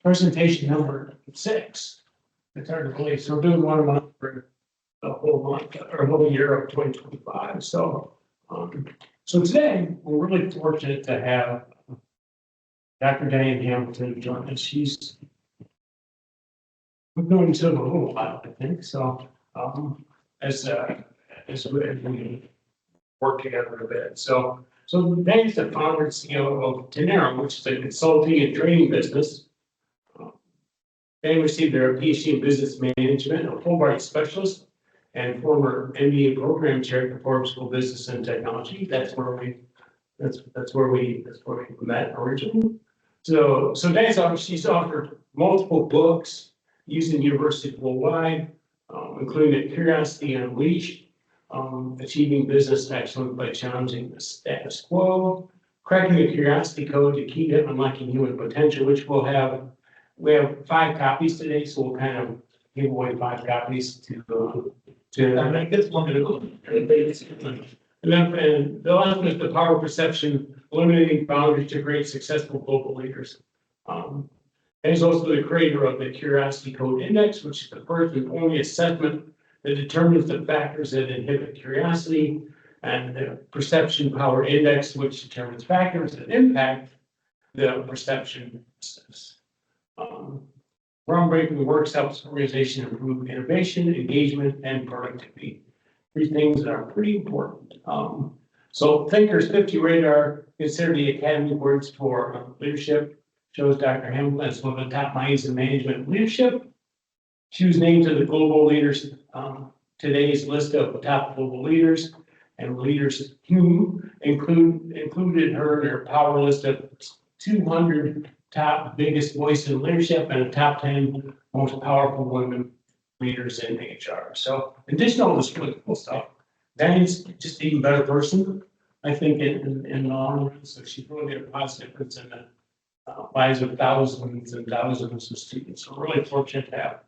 presentation number 6. It's hard to believe. So we're doing one a month for the whole month or whole year of 2025. So today we're really fortunate to have Dr. Diane Hamilton join us. We've known each other a little while, I think. So as we work together a bit. So Diane's the founder and CEO of Tenero, which is a consulting and training business. They received their PhD in business management, a Fulbright specialist, and former MBA program chair at the Forbes School of Business and Technology. That's where we met originally. So she's offered multiple books using universities worldwide, including Curiosity Unleashed, Achieving Business Excellence by Challenging the Status Quo, Cracking the Curiosity Code to Key to Unlocking Human Potential, which we have 5 copies today, so we'll kind of give away 5 copies to make this one. And the last one is The Power of Perception, Eliminating Boundaries to Create Successful Global Leaders. And he's also the creator of the Curiosity Code Index, which is the first and only assessment that determines the factors that inhibit curiosity, and the Perception Power Index, which determines factors that impact the perception process. Groundbreaking works helps organization improve innovation, engagement, and productivity. 3 things that are pretty important. So Thinkers 50 Radar, considered the Academy Awards for leadership, shows Dr. Hamilton as one of the top minds in management leadership. She was named to the global leaders, today's list of top global leaders, and leaders who included her in their power list of 200 top biggest voice in leadership and the top 10 most powerful women leaders in HR. So in addition to all this really cool stuff, Diane's just an even better person, I think, in the long run. So she's really made a positive difference in the lives of thousands and thousands of students. So we're really fortunate to have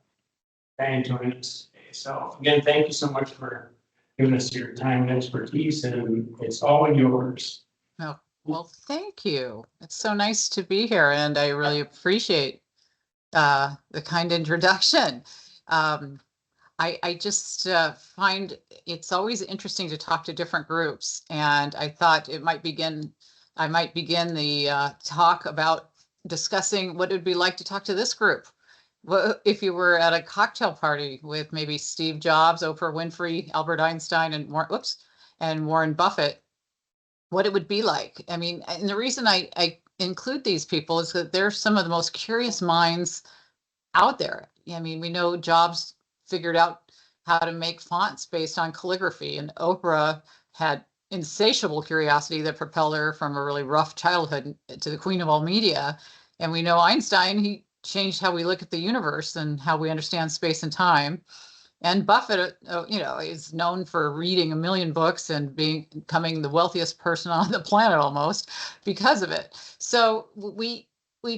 Diane join us today. So again, thank you so much for giving us your time and expertise, and it's all yours. Oh, well, thank you. It's so nice to be here, and I really appreciate the kind introduction. I just find it's always interesting to talk to different groups, and I thought I might begin the talk about discussing what it would be like to talk to this group. Well, if you were at a cocktail party with maybe Steve Jobs, Oprah Winfrey, Albert Einstein, and Warren Buffett, what it would be like. I mean, and the reason I include these people is that they're some of the most curious minds out there. I mean, we know Jobs figured out how to make fonts based on calligraphy, and Oprah had insatiable curiosity that propelled her from a really rough childhood to the queen of all media. And we know Einstein, he changed how we look at the universe and how we understand space and time. And Buffett, is known for reading 1 million books and becoming the wealthiest person on the planet almost because of it. So we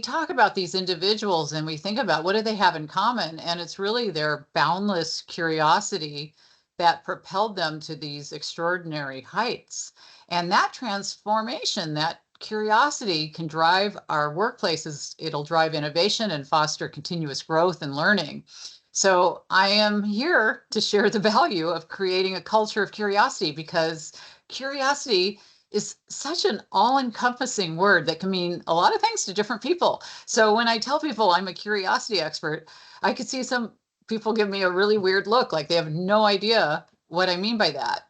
talk about these individuals and we think about what do they have in common, and it's really their boundless curiosity that propelled them to these extraordinary heights. And that transformation, that curiosity, can drive our workplaces. It'll drive innovation and foster continuous growth and learning. So I am here to share the value of creating a culture of curiosity, because curiosity is such an all-encompassing word that can mean a lot of things to different people. So when I tell people I'm a curiosity expert, I could see some people give me a really weird look, like they have no idea what I mean by that.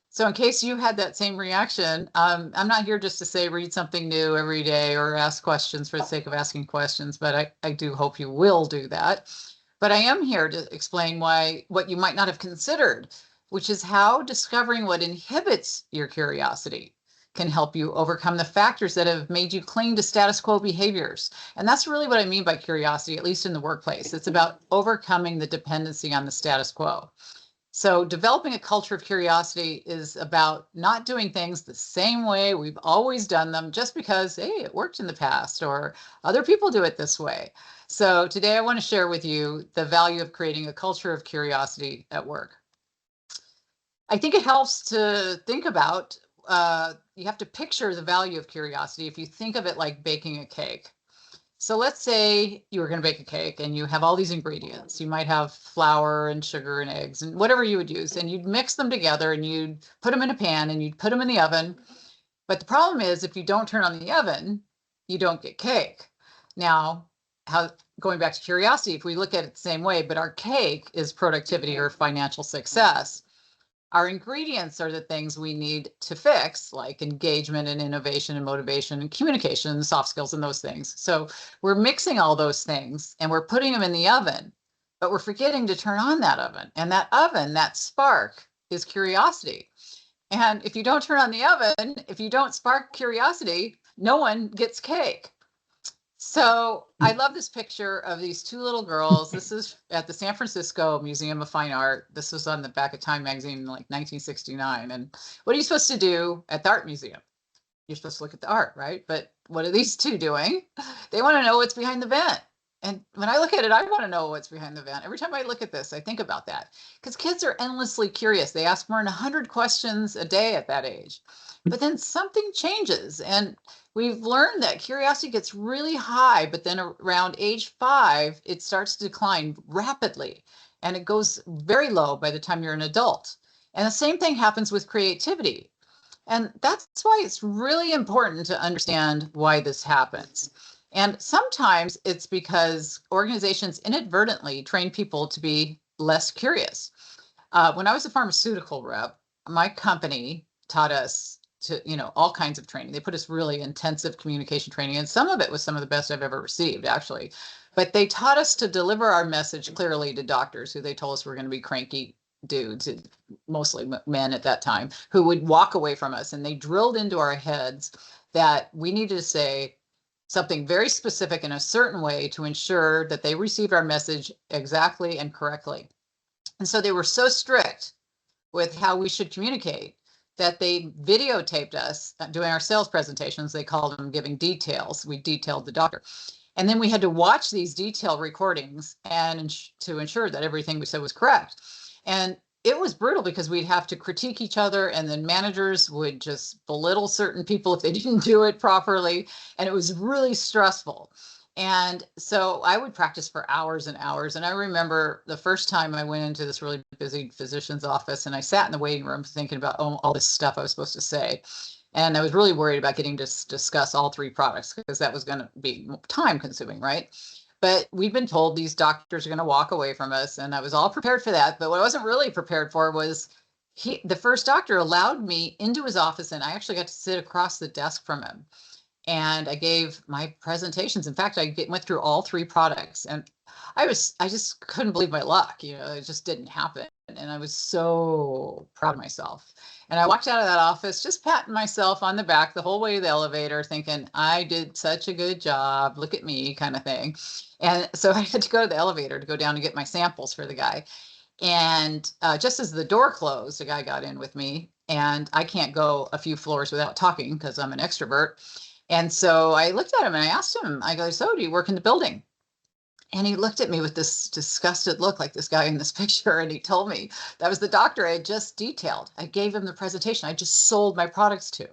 So in case you had that same reaction, I'm not here just to say read something new every day or ask questions for the sake of asking questions, but I do hope you will do that. But I am here to explain what you might not have considered, which is how discovering what inhibits your curiosity can help you overcome the factors that have made you cling to status quo behaviors. And that's really what I mean by curiosity, at least in the workplace. It's about overcoming the dependency on the status quo. So developing a culture of curiosity is about not doing things the same way we've always done them just because, hey, it worked in the past or other people do it this way. So today I want to share with you the value of creating a culture of curiosity at work. I think it helps to think about, you have to picture the value of curiosity if you think of it like baking a cake. So let's say you were going to bake a cake and you have all these ingredients. You might have flour and sugar and eggs and whatever you would use, and you'd mix them together and you'd put them in a pan and you'd put them in the oven. But the problem is if you don't turn on the oven, you don't get cake. Now, going back to curiosity, if we look at it the same way, but our cake is productivity or financial success, our ingredients are the things we need to fix, like engagement and innovation and motivation and communication and soft skills and those things. So we're mixing all those things and we're putting them in the oven, but we're forgetting to turn on that oven. And that oven, that spark, is curiosity. And if you don't turn on the oven, if you don't spark curiosity, no one gets cake. So I love this picture of these two little girls. This is at the San Francisco Museum of Fine Art. This was on the back of Time magazine in like 1969. And what are you supposed to do at the art museum? You're supposed to look at the art, right? But what are these two doing? They want to know what's behind the vent. And when I look at it, I want to know what's behind the vent. Every time I look at this, I think about that because kids are endlessly curious. They ask more than 100 questions a day at that age. But then something changes, and we've learned that curiosity gets really high, but then around age 5, it starts to decline rapidly, and it goes very low by the time you're an adult. And the same thing happens with creativity. And that's why it's really important to understand why this happens. And sometimes it's because organizations inadvertently train people to be less curious. When I was a pharmaceutical rep, my company taught us to, all kinds of training. They put us really intensive communication training, and some of it was some of the best I've ever received, actually. But they taught us to deliver our message clearly to doctors who they told us were going to be cranky dudes, mostly men at that time, who would walk away from us. And they drilled into our heads that we needed to say something very specific in a certain way to ensure that they received our message exactly and correctly. And so they were so strict with how we should communicate that they videotaped us doing our sales presentations. They called them giving details. We detailed the doctor. And then we had to watch these detailed recordings and to ensure that everything we said was correct. And it was brutal because we'd have to critique each other, and then managers would just belittle certain people if they didn't do it properly. And it was really stressful. And so I would practice for hours and hours. And I remember the first time I went into this really busy physician's office and I sat in the waiting room thinking about all this stuff I was supposed to say. And I was really worried about getting to discuss all 3 products because that was going to be time consuming, right? But we've been told these doctors are going to walk away from us. And I was all prepared for that. But what I wasn't really prepared for was the first doctor allowed me into his office, and I actually got to sit across the desk from him. And I gave my presentations. In fact, I went through all 3 products, and I just couldn't believe my luck. It just didn't happen. And I was so proud of myself. And I walked out of that office just patting myself on the back the whole way to the elevator, thinking I did such a good job. Look at me, kind of thing. And so I had to go to the elevator to go down and get my samples for the guy. And just as the door closed, a guy got in with me, and I can't go a few floors without talking because I'm an extrovert. And so I looked at him and I asked him, I go, so do you work in the building? And he looked at me with this disgusted look like this guy in this picture. And he told me that was the doctor I had just detailed. I gave him the presentation I just sold my products to.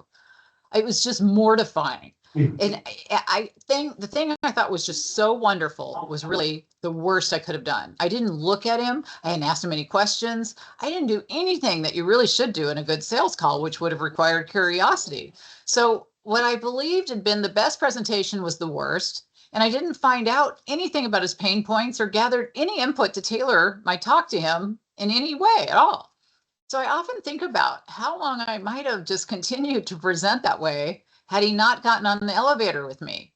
It was just mortifying. And I think the thing I thought was just so wonderful was really the worst I could have done. I didn't look at him. I hadn't asked him any questions. I didn't do anything that you really should do in a good sales call, which would have required curiosity. So what I believed had been the best presentation was the worst. And I didn't find out anything about his pain points or gathered any input to tailor my talk to him in any way at all. So I often think about how long I might have just continued to present that way had he not gotten on the elevator with me.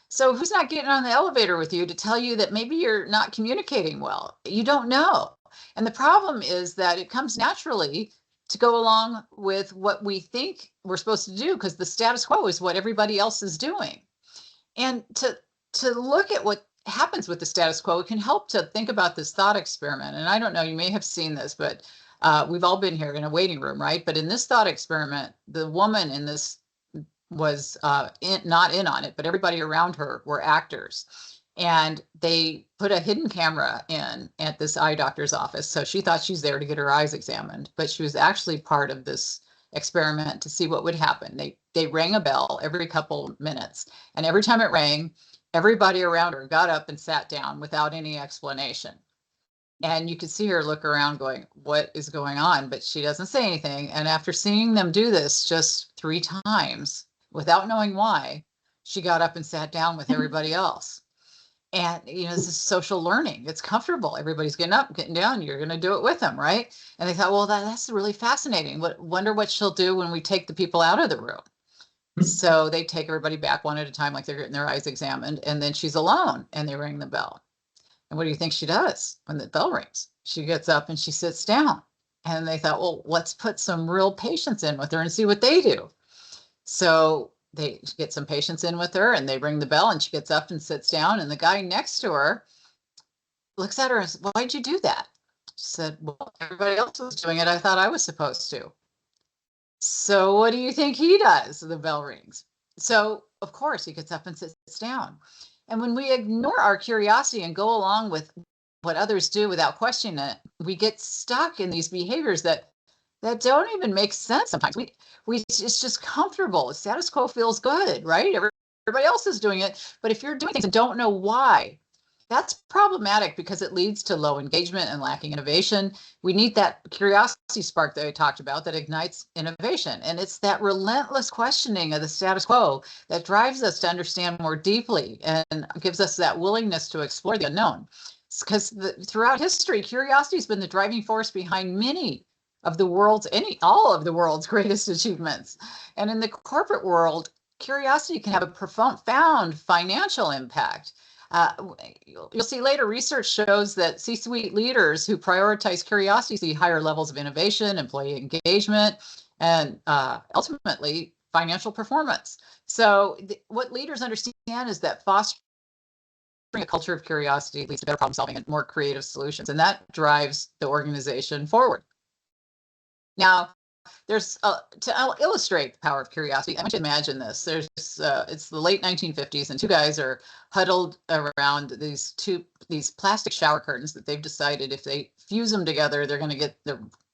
So who's not getting on the elevator with you to tell you that maybe you're not communicating well? You don't know. And the problem is that it comes naturally to go along with what we think we're supposed to do because the status quo is what everybody else is doing. And to look at what happens with the status quo, it can help to think about this thought experiment. And I don't know, you may have seen this, but we've all been here in a waiting room, right? But in this thought experiment, the woman in this was not in on it, but everybody around her were actors. And they put a hidden camera in at this eye doctor's office. So she thought she's there to get her eyes examined, but she was actually part of this experiment to see what would happen. They rang a bell every couple minutes, and every time it rang, everybody around her got up and sat down without any explanation. And you could see her look around going, what is going on? But she doesn't say anything. And after seeing them do this just 3 times without knowing why, she got up and sat down with everybody else. And, this is social learning. It's comfortable. Everybody's getting up, getting down. You're going to do it with them, right? And they thought, well, that's really fascinating. Wonder what she'll do when we take the people out of the room. So they take everybody back one at a time, like they're getting their eyes examined. And then she's alone and they ring the bell. And what do you think she does when the bell rings? She gets up and she sits down. And they thought, well, let's put some real patients in with her and see what they do. So they get some patients in with her and they ring the bell and she gets up and sits down. And the guy next to her looks at her and says, why'd you do that? She said, well, everybody else was doing it. I thought I was supposed to. So what do you think he does? The bell rings. So of course he gets up and sits down. And when we ignore our curiosity and go along with what others do without questioning it, we get stuck in these behaviors that don't even make sense sometimes. It's just comfortable. The status quo feels good, right? Everybody else is doing it. But if you're doing things and don't know why, that's problematic because it leads to low engagement and lacking innovation. We need that curiosity spark that I talked about that ignites innovation. And it's that relentless questioning of the status quo that drives us to understand more deeply and gives us that willingness to explore the unknown. Because throughout history, curiosity has been the driving force behind all of the world's greatest achievements. And in the corporate world, curiosity can have a profound financial impact. You'll see later research shows that C-suite leaders who prioritize curiosity see higher levels of innovation, employee engagement, and ultimately financial performance. So what leaders understand is that fostering a culture of curiosity leads to better problem solving and more creative solutions, and that drives the organization forward. Now, there's to illustrate the power of curiosity, I want you to imagine this. It's the late 1950s, and 2 guys are huddled around these plastic shower curtains that they've decided if they fuse them together, they're going to get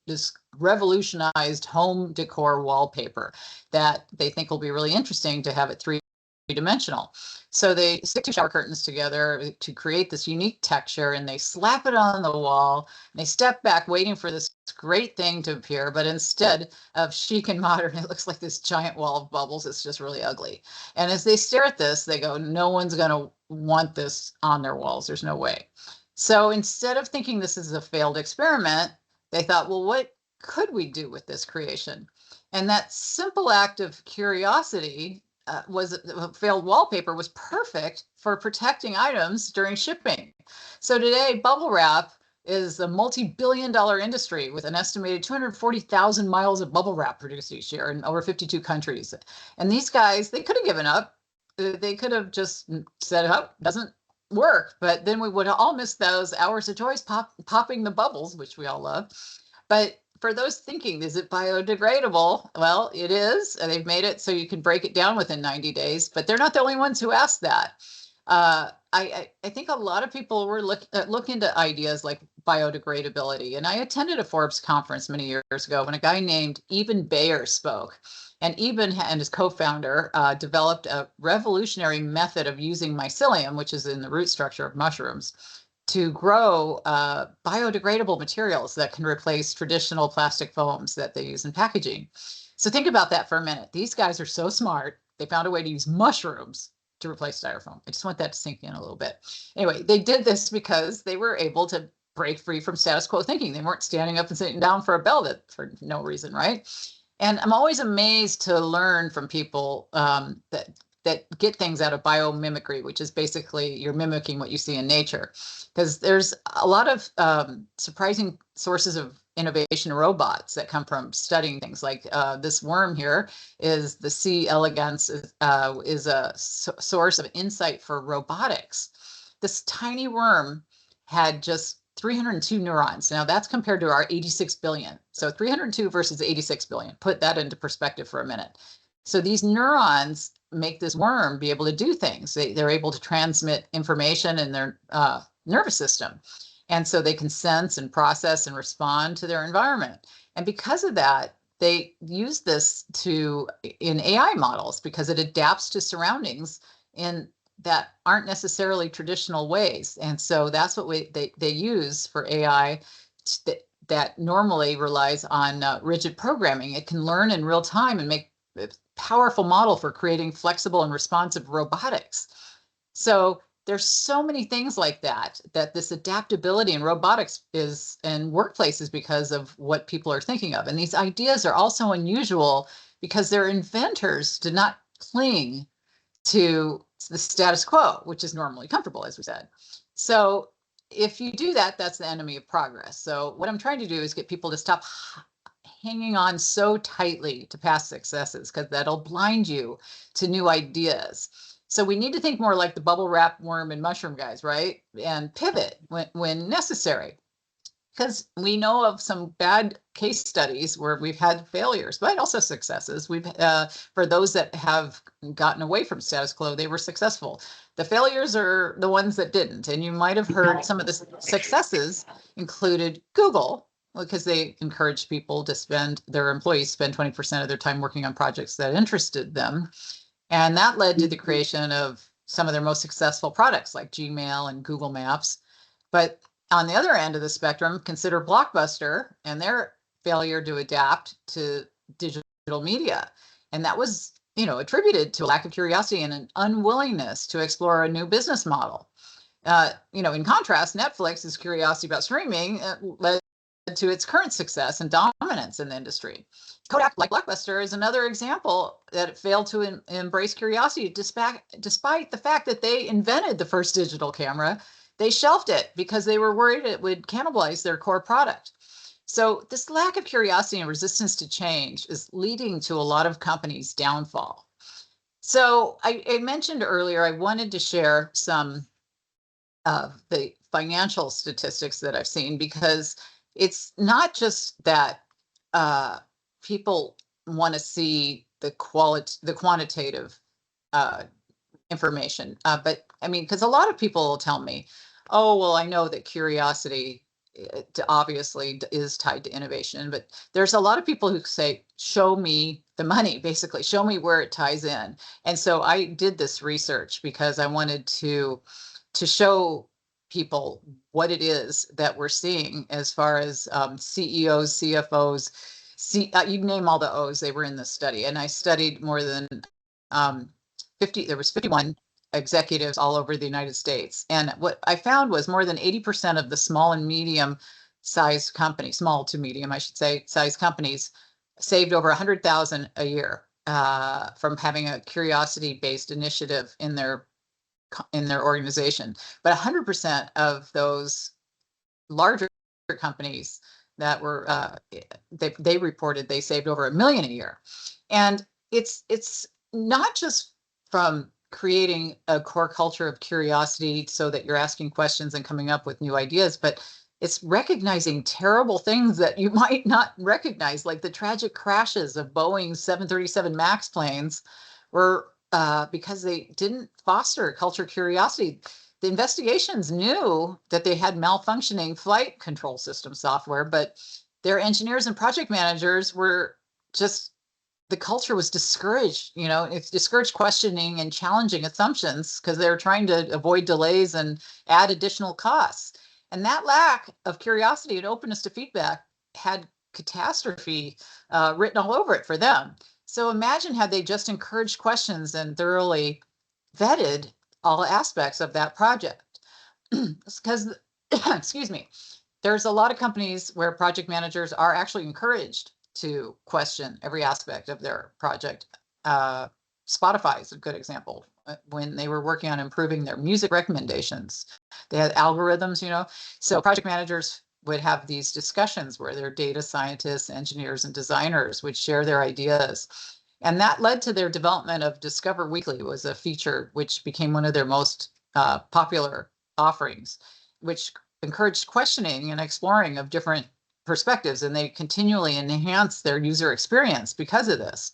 this revolutionized home decor wallpaper that they think will be really interesting to have it three-dimensional. So they stick 2 shower curtains together to create this unique texture, and they slap it on the wall, and they step back waiting for this great thing to appear, but instead of chic and modern, it looks like this giant wall of bubbles. It's just really ugly. And as they stare at this, they go, no one's going to want this on their walls. There's no way. So instead of thinking this is a failed experiment, they thought, well, what could we do with this creation? And that simple act of curiosity failed wallpaper was perfect for protecting items during shipping. So today, bubble wrap is a multi-billion-dollar industry with an estimated 240,000 miles of bubble wrap produced each year in over 52 countries. And these guys, they could have given up. They could have just said, oh, doesn't work. But then we would all miss those hours of joy popping the bubbles, which we all love. But for those thinking, is it biodegradable? Well, it is. They've made it so you can break it down within 90 days, but they're not the only ones who asked that. I think a lot of people were look into ideas like biodegradability. And I attended a Forbes conference many years ago when a guy named Eben Bayer spoke. And Eben and his co-founder developed a revolutionary method of using mycelium, which is in the root structure of mushrooms, to grow biodegradable materials that can replace traditional plastic foams that they use in packaging. So think about that for a minute. These guys are so smart. They found a way to use mushrooms to replace styrofoam. I just want that to sink in a little bit. Anyway, they did this because they were able to break free from status quo thinking. They weren't standing up and sitting down for a bell for no reason, right? And I'm always amazed to learn from people that get things out of biomimicry, which is basically you're mimicking what you see in nature. Because there's a lot of surprising sources of innovation robots that come from studying things like this worm here is the C. elegans is a source of insight for robotics. This tiny worm had just 302 neurons. Now that's compared to our 86 billion. So 302 versus 86 billion. Put that into perspective for a minute. So these neurons make this worm be able to do things. They're able to transmit information in their nervous system. And so they can sense and process and respond to their environment. And because of that, they use this in AI models because it adapts to surroundings in that aren't necessarily traditional ways. And so that's what they use for AI that normally relies on rigid programming. It can learn in real time and make a powerful model for creating flexible and responsive robotics. So there's so many things like that this adaptability in robotics is in workplaces because of what people are thinking of. And these ideas are also unusual because their inventors did not cling to the status quo, which is normally comfortable, as we said. So if you do that, that's the enemy of progress. So what I'm trying to do is get people to stop hanging on so tightly to past successes, because that'll blind you to new ideas. So we need to think more like the bubble wrap, worm, and mushroom guys, right? And pivot when necessary. Because we know of some bad case studies where we've had failures, but also successes. We've for those that have gotten away from status quo, they were successful. The failures are the ones that didn't. And you might have heard some of the successes included Google, because they encouraged people to their employees spend 20% of their time working on projects that interested them. And that led to the creation of some of their most successful products like Gmail and Google Maps. But on the other end of the spectrum, consider Blockbuster and their failure to adapt to digital media. And that was, attributed to a lack of curiosity and an unwillingness to explore a new business model. In contrast, Netflix's curiosity about streaming led to its current success and dominance in the industry. Kodak, like Blockbuster, is another example that it failed to embrace curiosity despite the fact that they invented the first digital camera. They shelved it because they were worried it would cannibalize their core product. So this lack of curiosity and resistance to change is leading to a lot of companies' downfall. So I mentioned earlier, I wanted to share some of the financial statistics that I've seen, because it's not just that people want to see the quantitative information, but I mean, because a lot of people will tell me, oh, well, I know that curiosity obviously is tied to innovation, but there's a lot of people who say, show me the money, basically, show me where it ties in. And so I did this research because I wanted to show people what it is that we're seeing as far as CEOs, CFOs, you name all the O's, they were in this study. And I studied more than 51 executives all over the United States. And what I found was more than 80% of the small and medium sized companies, small to medium, I should say, size companies, saved over 100,000 a year from having a curiosity-based initiative in their organization. But 100% of those larger companies that were they reported they saved over $1 million a year. And it's not just from creating a core culture of curiosity so that you're asking questions and coming up with new ideas, but it's recognizing terrible things that you might not recognize, like the tragic crashes of Boeing's 737 MAX planes were because they didn't foster culture curiosity. The investigations knew that they had malfunctioning flight control system software, but their engineers and project managers were just, the culture was discouraged. It's discouraged questioning and challenging assumptions because they're trying to avoid delays and add additional costs. And that lack of curiosity and openness to feedback had catastrophe written all over it for them. So imagine had they just encouraged questions and thoroughly vetted all aspects of that project. Because, excuse me, there's a lot of companies where project managers are actually encouraged to question every aspect of their project. Spotify is a good example. When they were working on improving their music recommendations, they had algorithms, so project managers would have these discussions where their data scientists, engineers, and designers would share their ideas. And that led to their development of Discover Weekly, was a feature which became one of their most popular offerings, which encouraged questioning and exploring of different perspectives, and they continually enhance their user experience because of this.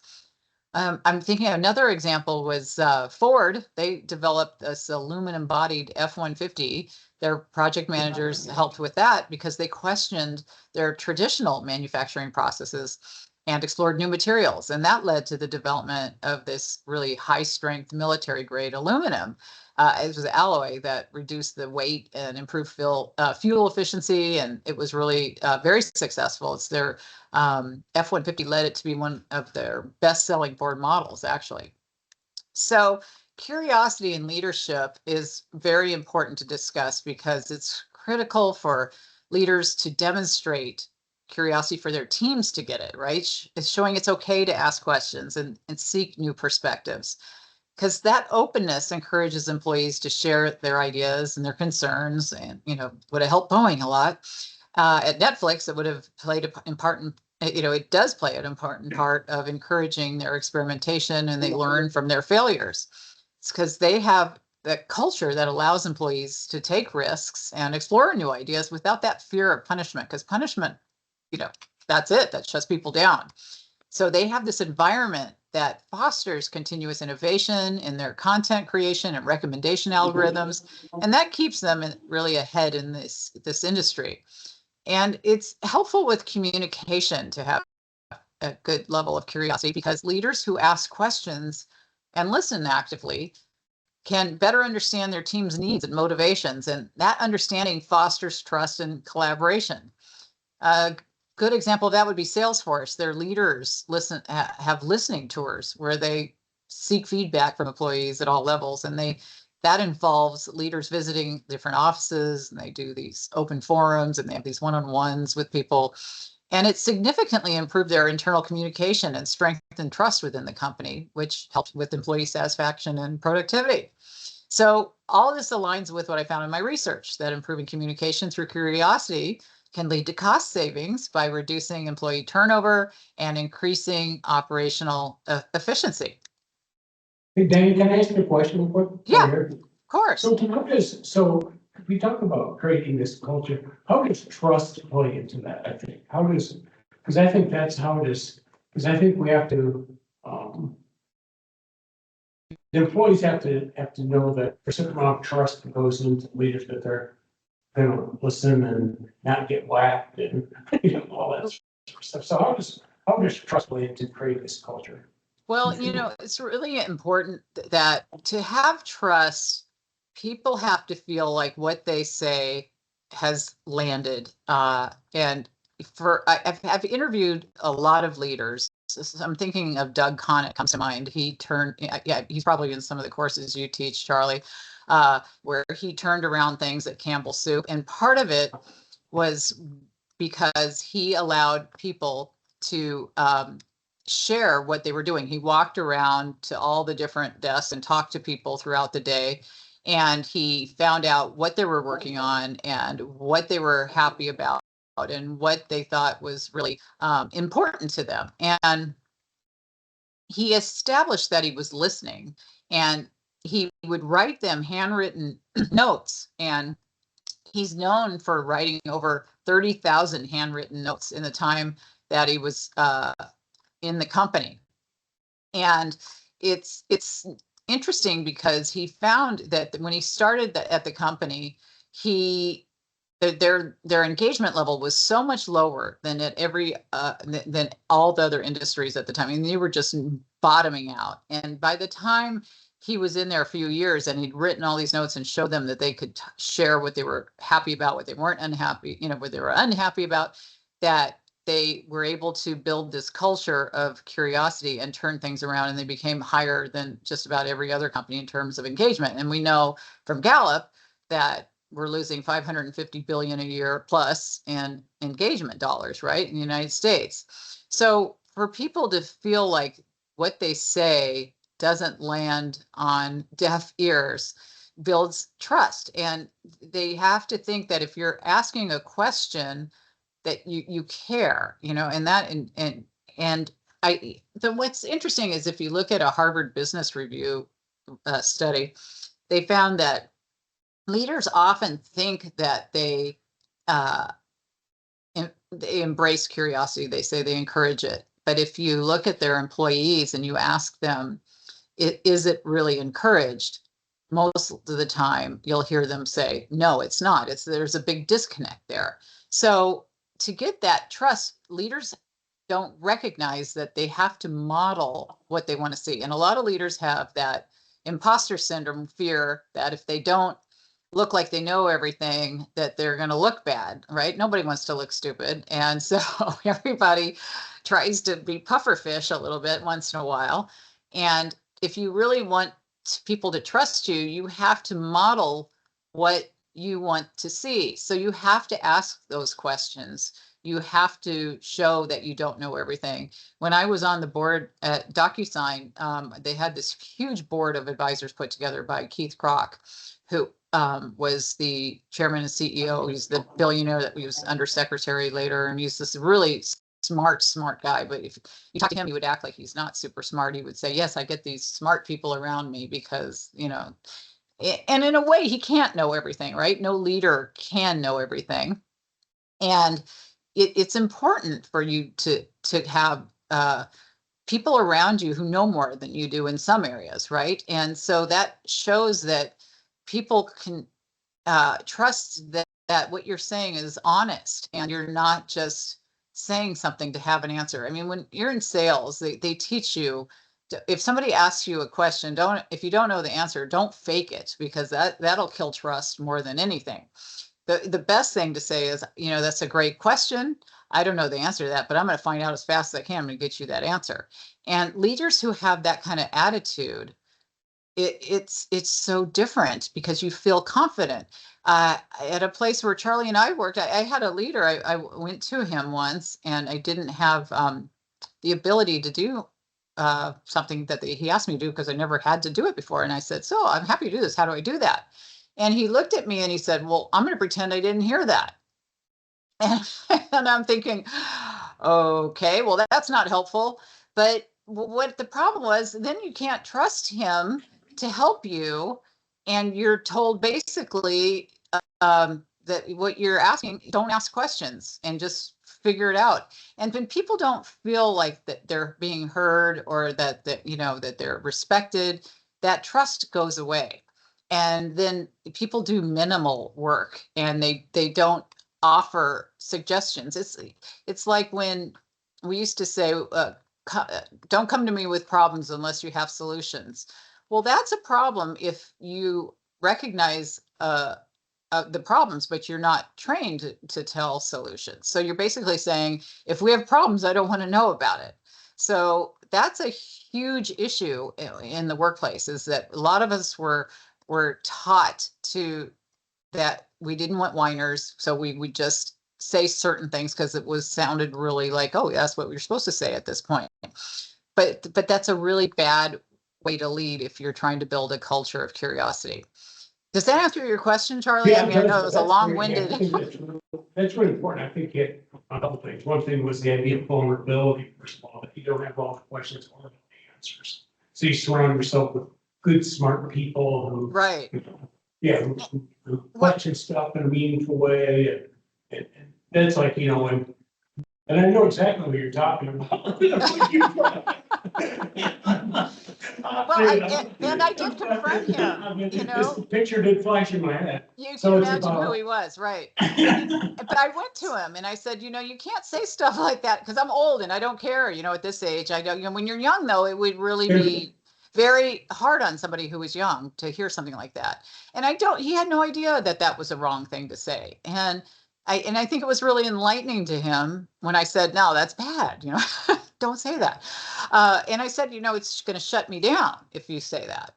I'm thinking another example was Ford. They developed this aluminum-bodied F-150. Their project managers helped with that because they questioned their traditional manufacturing processes. and explored new materials. And that led to the development of this really high strength military grade aluminum. It was alloy that reduced the weight and improved fuel efficiency. And it was really very successful. It's their F-150 led it to be one of their best selling Ford models, actually. So curiosity in leadership is very important to discuss because it's critical for leaders to demonstrate curiosity for their teams to get it, right? It's showing it's okay to ask questions and seek new perspectives, because that openness encourages employees to share their ideas and their concerns, and would have helped Boeing a lot. At Netflix, it would have played an important, it does play an important part of encouraging their experimentation, and they learn from their failures. It's because they have that culture that allows employees to take risks and explore new ideas without that fear of punishment, because punishment, that's it, that shuts people down. So they have this environment that fosters continuous innovation in their content creation and recommendation algorithms, and that keeps them really ahead in this industry. And it's helpful with communication to have a good level of curiosity, because leaders who ask questions and listen actively can better understand their team's needs and motivations, and that understanding fosters trust and collaboration. A good example of that would be Salesforce. Their leaders have listening tours where they seek feedback from employees at all levels, and that involves leaders visiting different offices, and they do these open forums, and they have these one-on-ones with people, and it significantly improved their internal communication and strengthened trust within the company, which helped with employee satisfaction and productivity. So all this aligns with what I found in my research, that improving communication through curiosity can lead to cost savings by reducing employee turnover and increasing operational efficiency. Hey, Diane, can I ask you a question quick? Yeah, of course. So we talk about creating this culture. How does trust play into that? I think because I think that's how it is. Because I think we have to. The employees have to know that there's a certain amount of trust that goes into leaders, that they're going to listen and not get whacked and all that sort of stuff. So how does trust play into creating this culture? Well, it's really important that to have trust, people have to feel like what they say has landed. And I've interviewed a lot of leaders. I'm thinking of Doug Conant comes to mind. He's probably in some of the courses you teach, Charlie, where he turned around things at Campbell Soup. And part of it was because he allowed people to share what they were doing. He walked around to all the different desks and talked to people throughout the day. And he found out what they were working on and what they were happy about and what they thought was really important to them. And he established that he was listening, and he would write them handwritten notes. And he's known for writing over 30,000 handwritten notes in the time that he was in the company. And it's interesting because he found that when he started at the company, their engagement level was so much lower than at than all the other industries at the time. I mean, they were just bottoming out. And by the time he was in there a few years and he'd written all these notes and showed them that they could share what they were happy about, what they weren't unhappy, what they were unhappy about, that they were able to build this culture of curiosity and turn things around, and they became higher than just about every other company in terms of engagement. And we know from Gallup that we're losing 550 billion a year plus in engagement dollars, right, in the United States. So for people to feel like what they say doesn't land on deaf ears builds trust. And they have to think that if you're asking a question, that you care, and that what's interesting is if you look at a Harvard Business Review study, they found that leaders often think that they embrace curiosity. They say they encourage it. But if you look at their employees and you ask them, is it really encouraged? Most of the time, you'll hear them say, no, it's not. There's a big disconnect there. So to get that trust, leaders, don't recognize that they have to model what they want to see. And a lot of leaders have that imposter syndrome fear that if they don't look like they know everything, that they're going to look bad, right? Nobody wants to look stupid. And so everybody tries to be pufferfish a little bit once in a while. And if you really want people to trust you, you have to model what you want to see. So you have to ask those questions. You have to show that you don't know everything. When I was on the board at DocuSign, they had this huge board of advisors put together by Keith Kroc, who was the chairman and CEO. He's the billionaire that was undersecretary later. And he's this really smart guy. But if you talk to him, he would act like he's not super smart. He would say, yes, I get these smart people around me because, and in a way, he can't know everything, right? No leader can know everything. And it's important for you to have people around you who know more than you do in some areas, right? And so that shows that people can trust that what you're saying is honest and you're not just saying something to have an answer. I mean, when you're in sales, they teach you, if somebody asks you a question, if you don't know the answer, don't fake it, because that'll kill trust more than anything. The best thing to say is, that's a great question. I don't know the answer to that, but I'm going to find out as fast as I can. I'm going to get you that answer. And leaders who have that kind of attitude, it's so different because you feel confident. At a place where Charlie and I worked, I had a leader. I went to him once, and I didn't have the ability to do something that he asked me to do because I never had to do it before. And I said, so I'm happy to do this. How do I do that? And he looked at me and he said, well, I'm going to pretend I didn't hear that. And I'm thinking, okay, well, that's not helpful. But what the problem was, then you can't trust him to help you. And you're told basically that what you're asking, don't ask questions and just figure it out. And when people don't feel like that they're being heard or that they're respected, that trust goes away. And then people do minimal work and they don't offer suggestions. It's like when we used to say, don't come to me with problems unless you have solutions. Well, that's a problem if you recognize the problems, but you're not trained to tell solutions. So you're basically saying, if we have problems, I don't want to know about it. So that's a huge issue in the workplace, is that a lot of us were taught that we didn't want whiners. So we would just say certain things because it sounded really like, oh, that's what we're supposed to say at this point. But that's a really bad way to lead if you're trying to build a culture of curiosity. Does that answer your question, Charlie? Yeah, I mean, I know it was a long-winded. That's really important. I think it a couple things. One thing was the idea of vulnerability, first of all, that you don't have all the questions or the answers. So you surround yourself with good, smart people who, right. Who question stuff in a meaningful way. And that's like, and I know exactly what you're talking about. And I did confront him, This picture did flash in my head. You can imagine who he was, right? But I went to him and I said, you can't say stuff like that because I'm old and I don't care, at this age. I don't, when you're young, though, it would really be very hard on somebody who was young to hear something like that. And he had no idea that that was a wrong thing to say. And I think it was really enlightening to him when I said, no, that's bad, don't say that. And I said, it's going to shut me down if you say that.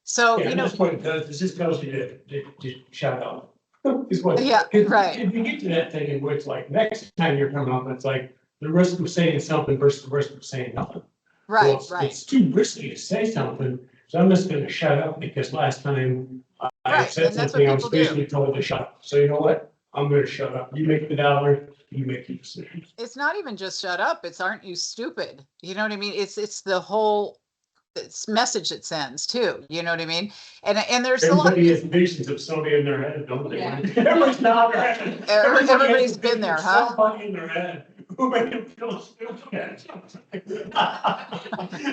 So, that's what it does. It just tells you to shut up. Yeah, right. If you get to that thing in which, like, next time you're coming up, it's like the risk of saying something versus the risk of saying nothing. Right, well, right. It's too risky to say something, so I'm just going to shut up because last time I said something, I was basically told to shut up. So you know what? I'm going to shut up. You make the dollar, you make the decisions. It's not even just shut up. It's aren't you stupid? You know what I mean? It's the whole message it sends too. You know what I mean? And there's everybody has visions of somebody in their head, don't they? Yeah. Everybody's not their head. Everybody's been there, huh? Somebody in their head who made them feel stupid.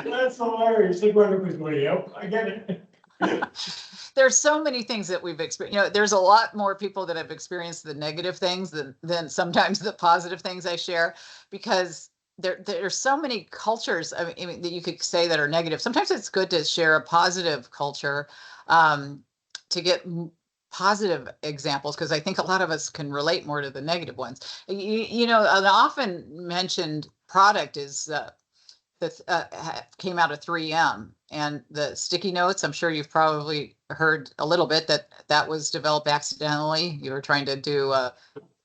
That's hilarious. Like when everybody's going, yep, I get it. There's so many things that we've experienced. There's a lot more people that have experienced the negative things than sometimes the positive things I share, because there's so many cultures, I mean, that you could say that are negative. Sometimes it's good to share a positive culture, to get positive examples, because I think a lot of us can relate more to the negative ones. You know, an often mentioned product is that came out of 3M, and the sticky notes. I'm sure you've probably heard a little bit that was developed accidentally. You were trying to do a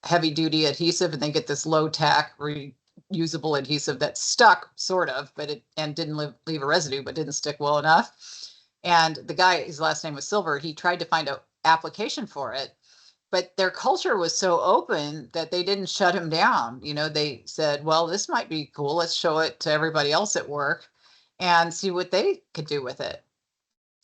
heavy duty adhesive, and they get this low tack reusable adhesive that stuck sort of, but it and didn't leave a residue, but didn't stick well enough. And the guy, his last name was Silver, he tried to find an application for it, but their culture was so open that they didn't shut him down. You know, they said, well, this might be cool. Let's show it to everybody else at work and see what they could do with it.